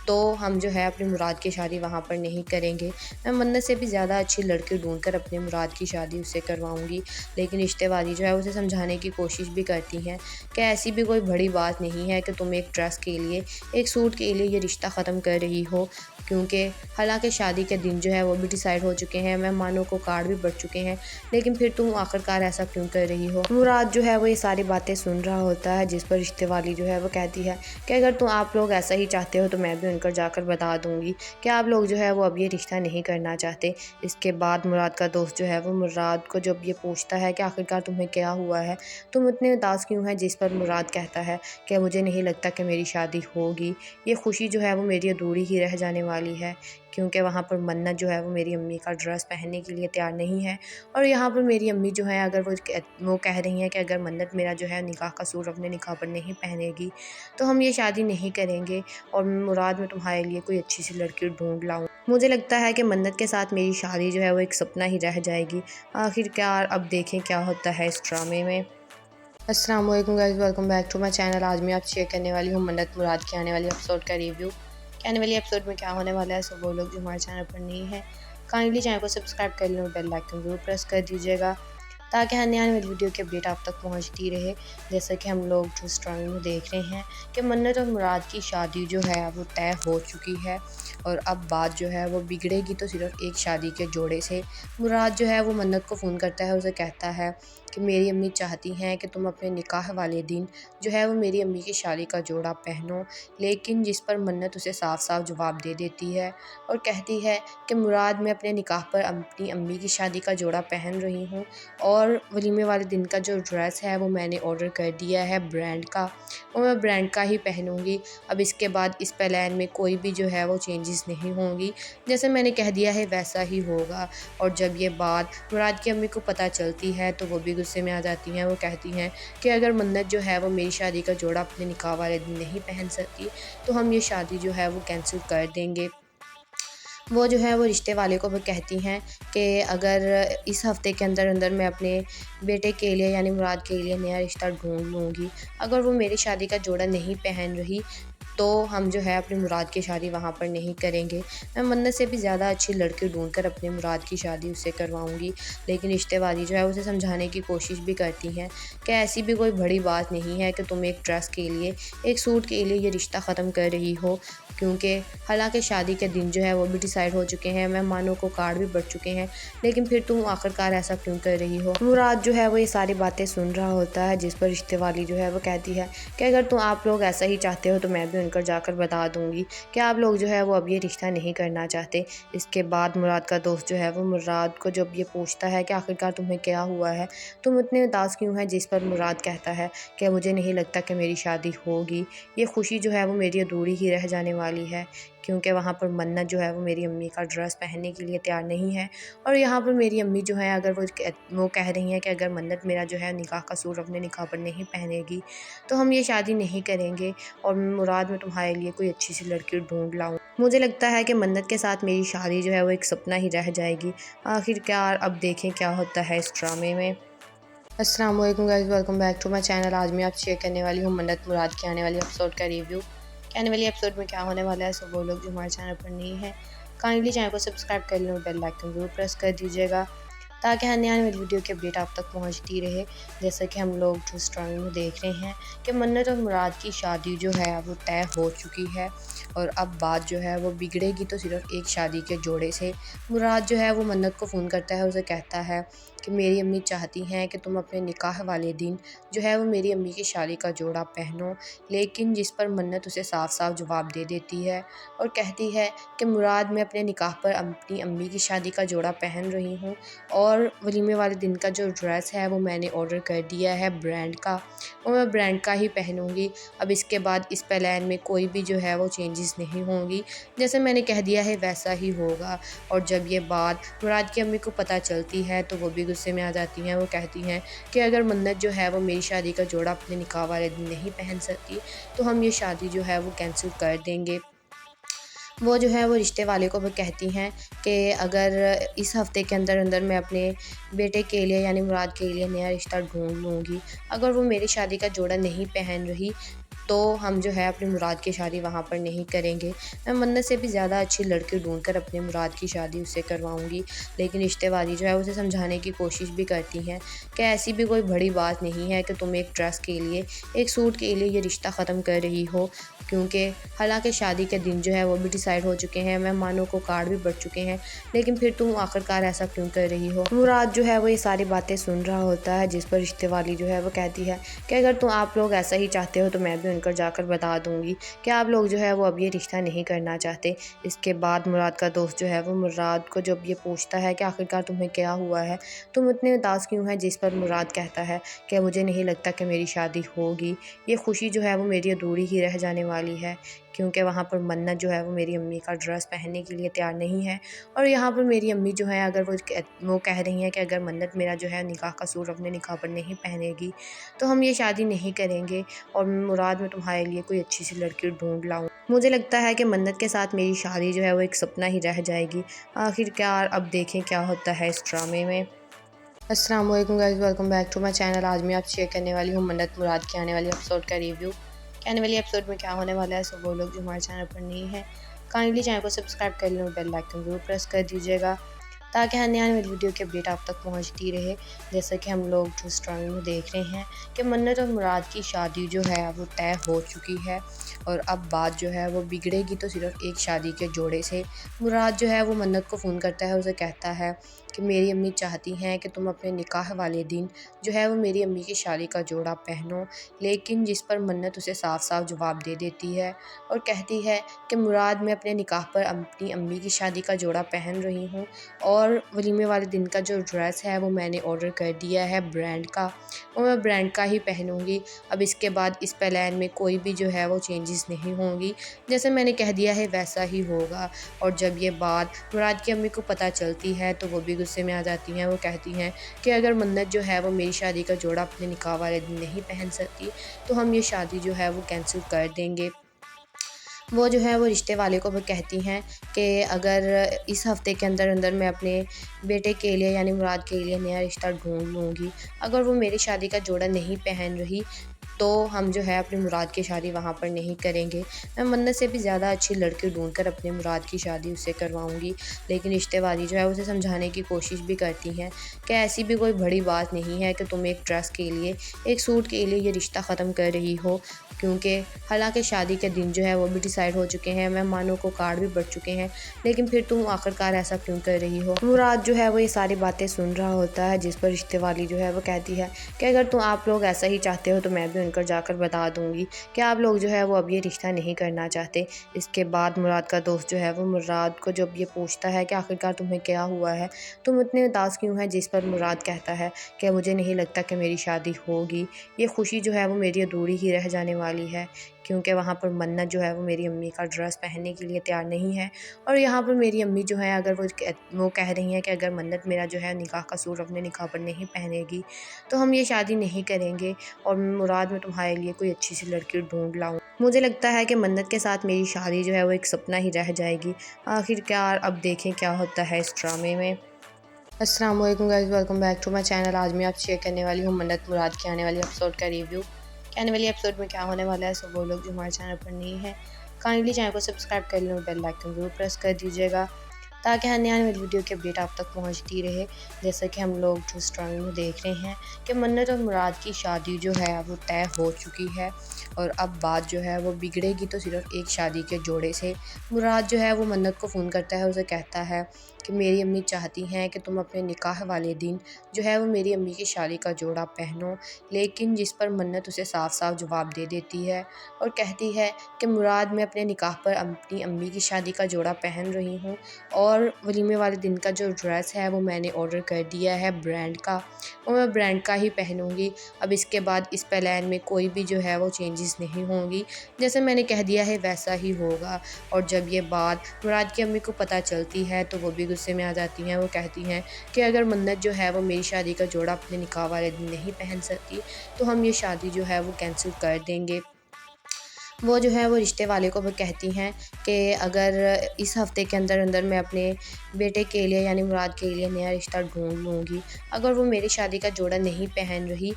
तो हम जो है अपनी मुराद की शादी वहाँ पर नहीं करेंगे। मैं मन्नत से भी ज़्यादा अच्छी लड़की ढूंढकर अपने मुराद की शादी उससे करवाऊँगी। लेकिन रिश्ते वाली जो है उसे समझाने की कोशिश भी करती हैं कि ऐसी भी कोई बड़ी बात नहीं है कि तुम एक ड्रेस के लिए, एक सूट के लिए ये रिश्ता ख़त्म कर रही हो, क्योंकि हालांकि शादी के दिन जो है वो भी डिसाइड हो चुके हैं, मेहमानों को कार्ड भी बढ़ चुके हैं, लेकिन फिर तुम आखिरकार ऐसा क्यों कर रही हो। मुराद जो है वो ये सारी बातें सुन रहा होता है, जिस पर रिश्ते वाली जो है वो कहती है कि अगर तुम आप लोग ऐसा ही चाहते हो तो मैं भी उनकर जाकर बता दूंगी कि आप लोग जो है वो अब ये रिश्ता नहीं करना चाहते। इसके बाद मुराद का दोस्त जो है वो मुराद को जब ये पूछता है कि आखिरकार तुम्हें क्या हुआ है, तुम इतने उदास क्यों हैं, जिस पर मुराद कहता है कि मुझे नहीं लगता कि मेरी शादी होगी, ये खुशी जो है वो मेरी अधूरी ही रह जाने वाली है, क्योंकि वहाँ पर मन्नत जो है वो मेरी अम्मी का ड्रेस पहनने के लिए तैयार नहीं है। और यहाँ पर मेरी अम्मी जो है अगर वो कह रही हैं कि अगर मन्नत मेरा जो है निकाह का सूट अपने निकाह पर नहीं पहनेगी तो हम ये शादी नहीं करेंगे और मुराद मैं तुम्हारे लिए कोई अच्छी सी लड़की ढूंढ लाऊं। मुझे लगता है कि मन्नत के साथ मेरी शादी जो है वो एक सपना ही रह जाएगी। आखिरकार अब देखें क्या होता है इस ड्रामे में। अस्सलाम वालेकुम guys, welcome back to my channel. आज मैं आपसे शेयर करने वाली हूँ मन्नत मुराद की आने वाली एपिसोड का रिव्यू। कि आने वाली एपिसोड में क्या होने वाला है। सब वो लोग जो हमारे चैनल पर नहीं है, काइंडली चैनल को सब्सक्राइब कर लें और बेल आइकन जरूर प्रेस कर दीजिएगा, ताकि आने वाली वीडियो की अपडेट आप तक पहुंचती रहे। जैसा कि हम लोग जो स्टोरी में देख रहे हैं कि मन्नत और मुराद की शादी जो है वो तय हो चुकी है, और अब बात जो है वो बिगड़ेगी तो सिर्फ एक शादी के जोड़े से। मुराद जो है वो मन्नत को फ़ोन करता है, उसे कहता है कि मेरी अम्मी चाहती हैं कि तुम अपने निकाह वाले दिन जो है वो मेरी अम्मी की शादी का जोड़ा पहनो। लेकिन जिस पर मन्नत उसे साफ साफ जवाब दे देती है और कहती है कि मुराद, मैं अपने निकाह पर अपनी अम्मी की शादी का जोड़ा पहन रही हूँ, और वलीमे वाले दिन का जो ड्रेस है वो मैंने ऑर्डर कर दिया है ब्रांड का, और मैं ब्रांड का ही पहनूँगी। अब इसके बाद इस प्लान में कोई भी जो है वो चेंजेस नहीं होंगी, जैसे मैंने कह दिया है वैसा ही होगा। और जब ये बात मुराद की अम्मी को पता चलती है तो वो भी गुस्से में आ जाती हैं। वो कहती हैं कि अगर मन्नत जो है वो मेरी शादी का जोड़ा अपने निकाह वाले दिन नहीं पहन सकती तो हम ये शादी जो है वो कैंसिल कर देंगे। वो जो है वो रिश्ते वाले को भी कहती हैं कि अगर इस हफ़्ते के अंदर अंदर मैं अपने बेटे के लिए यानी मुराद के लिए नया रिश्ता ढूंढ लूँगी, अगर वो मेरी शादी का जोड़ा नहीं पहन रही तो हम जो है अपनी मुराद की शादी वहाँ पर नहीं करेंगे। मैं मन्नत से भी ज़्यादा अच्छी लड़की ढूंढकर अपनी मुराद की शादी उससे करवाऊँगी। लेकिन रिश्ते वाली जो है उसे समझाने की कोशिश भी करती हैं कि ऐसी भी कोई बड़ी बात नहीं है कि तुम एक ड्रेस के लिए, एक सूट के लिए ये रिश्ता ख़त्म कर रही हो, क्योंकि हालांकि शादी के दिन जो है वो भी डिसाइड हो चुके हैं, मेहमानों को कार्ड भी बढ़ चुके हैं, लेकिन फिर तुम आखिरकार ऐसा क्यों कर रही हो। मुराद जो है वो ये सारी बातें सुन रहा होता है, जिस पर रिश्ते वाली जो है वो कहती है कि अगर तुम आप लोग ऐसा ही चाहते हो तो मैं भी उनकर जाकर बता दूंगी कि आप लोग जो है वो अब ये रिश्ता नहीं करना चाहते। इसके बाद मुराद का दोस्त जो है वो मुराद को जब ये पूछता है कि आखिरकार तुम्हें क्या हुआ है, तुम इतने उदास क्यों हैं, जिस पर मुराद कहता है कि मुझे नहीं लगता कि मेरी शादी होगी, ये खुशी जो है वो मेरी अधूरी ही रह जाने वाली है, क्योंकि वहाँ पर मन्नत जो है वो मेरी अम्मी का ड्रेस पहनने के लिए तैयार नहीं है, और यहाँ पर मेरी अम्मी जो है अगर वो कह रही हैं कि अगर मन्नत मेरा जो है निकाह का सूट अपने निकाह पर नहीं पहनेगी तो हम ये शादी नहीं करेंगे, और मुराद मैं तुम्हारे लिए कोई अच्छी सी लड़की ढूंढ लाऊं। मुझे लगता है कि मन्नत के साथ मेरी शादी जो है वो एक सपना ही रह जाएगी। आखिरकार अब देखें क्या होता है इस ड्रामे में। अस्सलाम वालेकुम guys, welcome back to my channel. आज मैं आपसे शेयर करने वाली हूँ मन्नत मुराद की आने वाली एपिसोड का रिव्यू। कि आने वाली एपिसोड में क्या होने वाला है। सब वो लोग जो हमारे चैनल पर नहीं है, काइंडली चैनल को सब्सक्राइब कर लें और बेल आइकन जरूर प्रेस कर दीजिएगा, ताकि आने वाली वीडियो की अपडेट आप तक पहुंचती रहे। जैसा कि हम लोग जो स्टोरी में देख रहे हैं कि मन्नत और मुराद की शादी जो है वो तय हो चुकी है, और अब बात जो है वो बिगड़ेगी तो सिर्फ एक शादी के जोड़े से। मुराद जो है वो मन्नत को फ़ोन करता है, उसे कहता है कि मेरी अम्मी चाहती हैं कि तुम अपने निकाह वाले दिन जो है वो मेरी अम्मी की शादी का जोड़ा पहनो। लेकिन जिस पर मन्नत उसे साफ साफ जवाब दे देती है और कहती है कि मुराद, मैं अपने निकाह पर अपनी अम्मी की शादी का जोड़ा पहन रही हूँ, और वलीमे वाले दिन का जो ड्रेस है वो मैंने ऑर्डर कर दिया है ब्रांड का, और मैं ब्रांड का ही पहनूँगी। अब इसके बाद इस प्लान में कोई भी जो है वो चेंजेस नहीं होंगी, जैसे मैंने कह दिया है वैसा ही होगा। और जब ये बात मुराद की अम्मी को पता चलती है तो वो भी गुस्से में आ जाती हैं। वो कहती हैं कि अगर मन्नत जो है वो मेरी शादी का जोड़ा अपने निकाह वाले दिन नहीं पहन सकती तो हम ये शादी जो है वो कैंसिल कर देंगे। वो जो है वो रिश्ते वाले को भी कहती हैं कि अगर इस हफ़्ते के अंदर अंदर मैं अपने बेटे के लिए यानी मुराद के लिए नया रिश्ता ढूंढ लूँगी, अगर वो मेरी शादी का जोड़ा नहीं पहन रही तो हम जो है अपनी मुराद की शादी वहाँ पर नहीं करेंगे। मैं मन्नत से भी ज़्यादा अच्छी लड़की ढूंढकर अपनी मुराद की शादी उससे करवाऊँगी। लेकिन रिश्ते वाली जो है उसे समझाने की कोशिश भी करती हैं कि ऐसी भी कोई बड़ी बात नहीं है कि तुम एक ड्रेस के लिए, एक सूट के लिए ये रिश्ता ख़त्म कर रही हो, क्योंकि हालांकि शादी के दिन जो है वो भी डिसाइड हो चुके हैं, मेहमानों को कार्ड भी बढ़ चुके हैं, लेकिन फिर तुम आखिरकार ऐसा क्यों कर रही हो। मुराद जो है वो ये सारी बातें सुन रहा होता है, जिस पर रिश्ते वाली जो है वो कहती है कि अगर तुम आप लोग ऐसा ही चाहते हो तो मैं भी उनकर जाकर बता दूंगी कि आप लोग जो है वो अब ये रिश्ता नहीं करना चाहते। इसके बाद मुराद का दोस्त जो है वो मुराद को जब ये पूछता है कि आखिरकार तुम्हें क्या हुआ है, तुम इतने उदास क्यों हैं, जिस पर मुराद कहता है कि मुझे नहीं लगता कि मेरी शादी होगी, ये खुशी जो है वो मेरी अधूरी ही रह जाने वाली है, क्योंकि वहाँ पर मन्नत जो है वो मेरी अम्मी का ड्रेस पहनने के लिए तैयार नहीं है, और यहाँ पर मेरी अम्मी जो है अगर वो कह रही हैं कि अगर मन्नत मेरा जो है निकाह का सूट अपने निकाह पर नहीं पहनेगी तो हम ये शादी नहीं करेंगे, और मुराद मैं तुम्हारे लिए कोई अच्छी सी लड़की ढूंढ लाऊं। मुझे लगता है कि मन्नत के साथ मेरी शादी जो है वो एक सपना ही रह जाएगी। आखिरकार अब देखें क्या होता है इस ड्रामे में। अस्सलाम वालेकुम guys, welcome back to my channel. आज मैं आपसे शेयर करने वाली हूँ मन्नत मुराद की आने वाली एपिसोड का रिव्यू। कि आने वाली एपिसोड में क्या होने वाला है, सो वो लोग जो हमारे चैनल पर नहीं है काइंडली चैनल को सब्सक्राइब कर लें और बेल आइकन जरूर प्रेस कर दीजिएगा ताकि आने वाली वीडियो की अपडेट आप तक पहुंचती रहे। जैसा कि हम लोग जो स्टोरी में देख रहे हैं कि मन्नत और मुराद की शादी जो है वो तय हो चुकी है और अब बात जो है वो बिगड़ेगी तो सिर्फ एक शादी के जोड़े से। मुराद जो है वो मन्नत को फ़ोन करता है, उसे कहता है कि मेरी अम्मी चाहती हैं कि तुम अपने निकाह वाले दिन जो है वो मेरी अम्मी की शादी का जोड़ा पहनो, लेकिन जिस पर मन्नत उसे साफ साफ जवाब दे देती है और कहती है कि मुराद, मैं अपने निकाह पर अपनी अम्मी की शादी का जोड़ा पहन रही हूँ और वलीमे वाले दिन का जो ड्रेस है वो मैंने ऑर्डर कर दिया है ब्रांड का, और मैं ब्रांड का ही पहनूँगी। अब इसके बाद इस प्लान में कोई भी जो है वो चेंजेस नहीं होंगी, जैसे मैंने कह दिया है वैसा ही होगा। और जब ये बात मुराद की अम्मी को पता चलती है तो वो भी गुस्से में आ जाती हैं। वो कहती हैं कि अगर मन्नत जो है वो मेरी शादी का जोड़ा अपने निकाह वाले दिन नहीं पहन सकती तो हम ये शादी जो है वो कैंसिल कर देंगे। वो जो है वो रिश्ते वाले को भी कहती हैं कि अगर इस हफ़्ते के अंदर अंदर मैं अपने बेटे के लिए यानी मुराद के लिए नया रिश्ता ढूंढ लूँगी, अगर वो मेरी शादी का जोड़ा नहीं पहन रही तो हम जो है अपनी मुराद की शादी वहाँ पर नहीं करेंगे। मैं मन्नत से भी ज़्यादा अच्छी लड़की ढूंढ कर अपने मुराद की शादी उससे करवाऊँगी। लेकिन रिश्ते वाली जो है उसे समझाने की कोशिश भी करती हैं कि ऐसी भी कोई बड़ी बात नहीं है कि तुम एक ड्रेस के लिए, एक सूट के लिए ये रिश्ता ख़त्म कर रही हो, क्योंकि हालांकि शादी के दिन जो है वो भी डिसाइड हो चुके हैं, मेहमानों को कार्ड भी बढ़ चुके हैं, लेकिन फिर तुम आखिरकार ऐसा क्यों कर रही हो। मुराद जो है वो ये सारी बातें सुन रहा होता है, जिस पर रिश्ते वाली जो है वो कहती है कि अगर तुम आप लोग ऐसा ही चाहते हो तो मैं भी उनकर जाकर बता दूंगी कि आप लोग जो है वो अब ये रिश्ता नहीं करना चाहते। इसके बाद मुराद का दोस्त जो है वो मुराद को जब ये पूछता है कि आखिरकार तुम्हें क्या हुआ है, तुम इतने उदास क्यों हैं, जिस पर मुराद कहता है कि मुझे नहीं लगता कि मेरी शादी होगी, ये खुशी जो है वो मेरी अधूरी ही रह जाने वाली है, क्योंकि वहाँ पर मन्नत जो है वो मेरी अम्मी का ड्रेस पहनने के लिए तैयार नहीं है और यहाँ पर मेरी अम्मी जो है अगर वो कह रही हैं कि अगर मन्नत मेरा जो है निकाह का सूट अपने निकाह पर नहीं पहनेगी तो हम ये शादी नहीं करेंगे और मुराद मैं तुम्हारे लिए कोई अच्छी सी लड़की ढूंढ लाऊं। मुझे लगता है कि मन्नत के साथ मेरी शादी जो है वो एक सपना ही रह जाएगी। आखिरकार अब देखें क्या होता है इस ड्रामे में। अस्सलाम वालेकुम guys, welcome back to my channel. आज मैं आपसे शेयर करने वाली हूँ मन्नत मुराद की आने वाली एपिसोड का रिव्यू। कि आने वाली एपिसोड में क्या होने वाला है, सो वो लोग जो हमारे चैनल पर नहीं है काइंडली चैनल को सब्सक्राइब कर लें और बेल आइकन जरूर प्रेस कर दीजिएगा ताकि आने वाली वीडियो की अपडेट आप तक पहुंचती रहे। जैसा कि हम लोग जो स्टोरी में देख रहे हैं कि मन्नत और मुराद की शादी जो है वो तय हो चुकी है और अब बात जो है वो बिगड़ेगी तो सिर्फ एक शादी के जोड़े से। मुराद जो है वो मन्नत को फ़ोन करता है, उसे कहता है कि मेरी अम्मी चाहती हैं कि तुम अपने निकाह वाले दिन जो है वो मेरी अम्मी की शादी का जोड़ा पहनो, लेकिन जिस पर मन्नत उसे साफ साफ जवाब दे देती है और कहती है कि मुराद, मैं अपने निकाह पर अपनी अम्मी की शादी का जोड़ा पहन रही हूँ और वलीमे वाले दिन का जो ड्रेस है वो मैंने ऑर्डर कर दिया है ब्रांड का, और मैं ब्रांड का ही पहनूँगी। अब इसके बाद इस प्लान में कोई भी जो है वो चेंजेस नहीं होंगी, जैसे मैंने कह दिया है वैसा ही होगा। और जब ये बात मुराद की अम्मी को पता चलती है तो वो भी गुस्से में आ जाती हैं। वो कहती हैं कि अगर मन्नत जो है वो मेरी शादी का जोड़ा अपने निकाह वाले दिन नहीं पहन सकती तो हम ये शादी जो है वो कैंसिल कर देंगे। वो जो है वो रिश्ते वाले को भी कहती हैं कि अगर इस हफ़्ते के अंदर अंदर मैं अपने बेटे के लिए यानी मुराद के लिए नया रिश्ता ढूंढ लूँगी, अगर वो मेरी शादी का जोड़ा नहीं पहन रही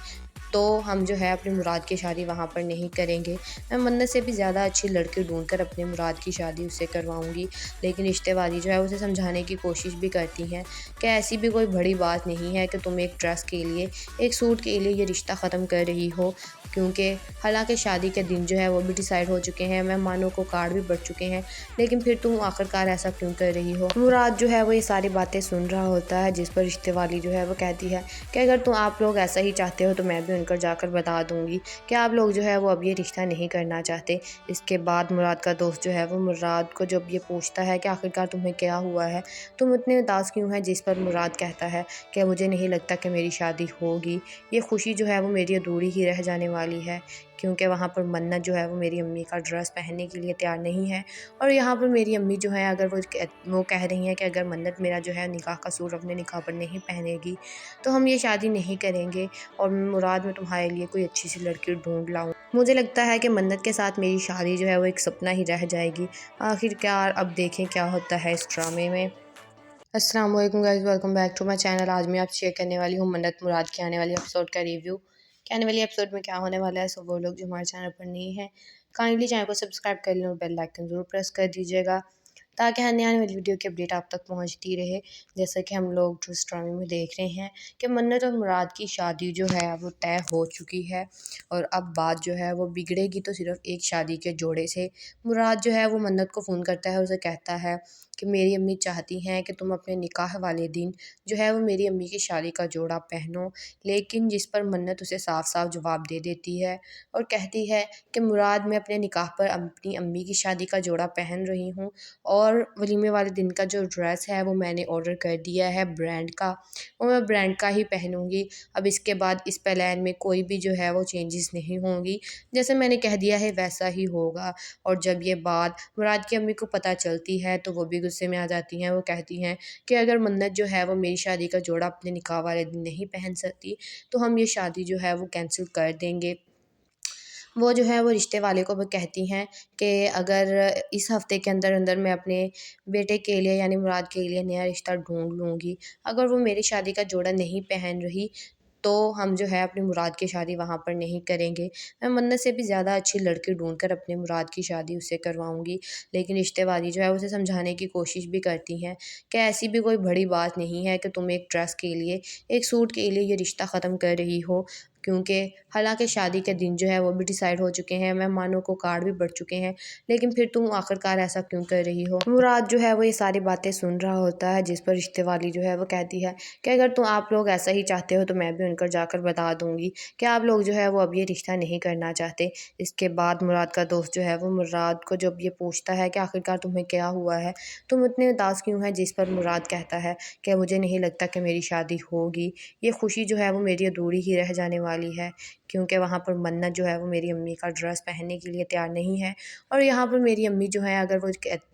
तो हम जो है अपनी मुराद की शादी वहाँ पर नहीं करेंगे। मैं मन्नत से भी ज़्यादा अच्छी लड़की ढूंढ कर अपने मुराद की शादी उससे करवाऊँगी। लेकिन रिश्ते वाली जो है उसे समझाने की कोशिश भी करती हैं कि ऐसी भी कोई बड़ी बात नहीं है कि तुम एक ड्रेस के लिए, एक सूट के लिए ये रिश्ता ख़त्म कर रही हो, क्योंकि हालांकि शादी के दिन जो है वो भी डिसाइड हो चुके हैं, मेहमानों को कार्ड भी बढ़ चुके हैं, लेकिन फिर तुम आखिरकार ऐसा क्यों कर रही हो। मुराद जो है वो ये सारी बातें सुन रहा होता है, जिस पर रिश्ते वाली जो है वो कहती है कि अगर तुम आप लोग ऐसा ही चाहते हो तो मैं भी उनकर जाकर बता दूंगी कि आप लोग जो है वो अब ये रिश्ता नहीं करना चाहते। इसके बाद मुराद का दोस्त जो है वो मुराद को जब ये पूछता है कि आखिरकार तुम्हें क्या हुआ है, तुम इतने उदास क्यों हैं, जिस पर मुराद कहता है कि मुझे नहीं लगता कि मेरी शादी होगी, ये खुशी जो है वो मेरी अधूरी ही रह जाने वाली है, क्योंकि वहाँ पर मन्नत जो है वो मेरी अम्मी का ड्रेस पहनने के लिए तैयार नहीं है और यहाँ पर मेरी अम्मी जो है अगर वो कह रही हैं कि अगर मन्नत मेरा जो है निकाह का सूट अपने निकाह पर नहीं पहनेगी तो हम ये शादी नहीं करेंगे और मुराद मैं तुम्हारे लिए कोई अच्छी सी लड़की ढूंढ लाऊं। मुझे लगता है कि मन्नत के साथ मेरी शादी जो है वो एक सपना ही रह जाएगी। आखिरकार अब देखें क्या होता है इस ड्रामे में। अस्सलाम वालेकुम guys, welcome back to my channel. आज मैं आपसे शेयर करने वाली हूँ मन्नत मुराद की आने वाली एपिसोड का रिव्यू। कि आने वाली एपिसोड में क्या होने वाला है, सो वो लोग जो हमारे चैनल पर नहीं है काइंडली चैनल को सब्सक्राइब कर लें और बेल आइकन ज़रूर प्रेस कर दीजिएगा ताकि आने वाली वीडियो की अपडेट आप तक पहुंचती रहे। जैसा कि हम लोग ट्रू स्टोरी में देख रहे हैं कि मन्नत और मुराद की शादी जो है वो तय हो चुकी है और अब बात जो है वो बिगड़ेगी तो सिर्फ एक शादी के जोड़े से। मुराद जो है वो मन्नत को फ़ोन करता है, उसे कहता है कि मेरी अम्मी चाहती हैं कि तुम अपने निकाह वाले दिन जो है वो मेरी अम्मी की शादी का जोड़ा पहनो। लेकिन जिस पर मन्नत उसे साफ साफ जवाब दे देती है और कहती है कि मुराद, मैं अपने निकाह पर अपनी अम्मी की शादी का जोड़ा पहन रही हूँ और वलीमे वाले दिन का जो ड्रेस है वो मैंने ऑर्डर कर दिया है ब्रांड का, और मैं ब्रांड का ही पहनूँगी। अब इसके बाद इस प्लान में कोई भी जो है वो चेंजेस नहीं होंगी, जैसे मैंने कह दिया है वैसा ही होगा। और जब ये बात मुराद की अम्मी को पता चलती है तो वो भी गुस्से में आ जाती हैं। वो कहती हैं कि अगर मन्नत जो है वो मेरी शादी का जोड़ा अपने निकाह वाले दिन नहीं पहन सकती तो हम ये शादी जो है वो कैंसिल कर देंगे। वो जो है वो रिश्ते वाले को भी कहती हैं कि अगर इस हफ़्ते के अंदर अंदर मैं अपने बेटे के लिए यानी मुराद के लिए नया रिश्ता ढूँढ लूँगी। अगर वो मेरी शादी का जोड़ा नहीं पहन रही तो हम जो है अपनी मुराद की शादी वहाँ पर नहीं करेंगे। मैं मन्नत से भी ज़्यादा अच्छी लड़की ढूँढ कर अपनी मुराद की शादी उससे करवाऊँगी। लेकिन रिश्ते वाली जो है उसे समझाने की कोशिश भी करती हैं कि ऐसी भी कोई बड़ी बात नहीं है कि तुम एक ड्रेस के लिए, एक सूट के लिए ये रिश्ता ख़त्म कर रही हो, क्योंकि हालाँकि शादी के दिन जो है वो भी डिसाइड हो चुके हैं, मेहमानों को कार्ड भी बढ़ चुके हैं, लेकिन फिर तुम आखिरकार ऐसा क्यों कर रही हो? मुराद जो है वो ये सारी बातें सुन रहा होता है, जिस पर रिश्ते वाली जो है वो कहती है कि अगर तुम आप लोग ऐसा ही चाहते हो तो मैं भी उनकर जाकर बता दूँगी कि आप लोग जो है वो अब ये रिश्ता नहीं करना चाहते। इसके बाद मुराद का दोस्त जो है वो मुराद को जब ये पूछता है कि आखिरकार तुम्हें क्या हुआ है, तुम इतने उदास क्यों हैं? जिस पर मुराद कहता है कि मुझे नहीं लगता कि मेरी शादी होगी, ये खुशी जो है वो मेरी अधूरी ही रह जाने वाली है, क्योंकि वहाँ पर मन्नत जो है वो मेरी अम्मी का ड्रेस पहनने के लिए तैयार नहीं है। और यहाँ पर मेरी अम्मी जो है अगर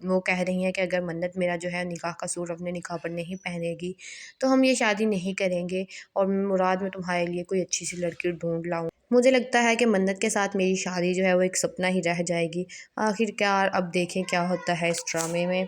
वो कह रही हैं कि अगर मन्नत मेरा जो है निकाह का सूट अपने निकाह पर नहीं पहनेगी तो हम ये शादी नहीं करेंगे और मुराद मैं तुम्हारे लिए कोई अच्छी सी लड़की ढूँढ लाऊँ। मुझे लगता है कि मन्नत के साथ मेरी शादी जो है वो एक सपना ही रह जाएगी। आखिरकार अब देखें क्या होता है इस ड्रामे में।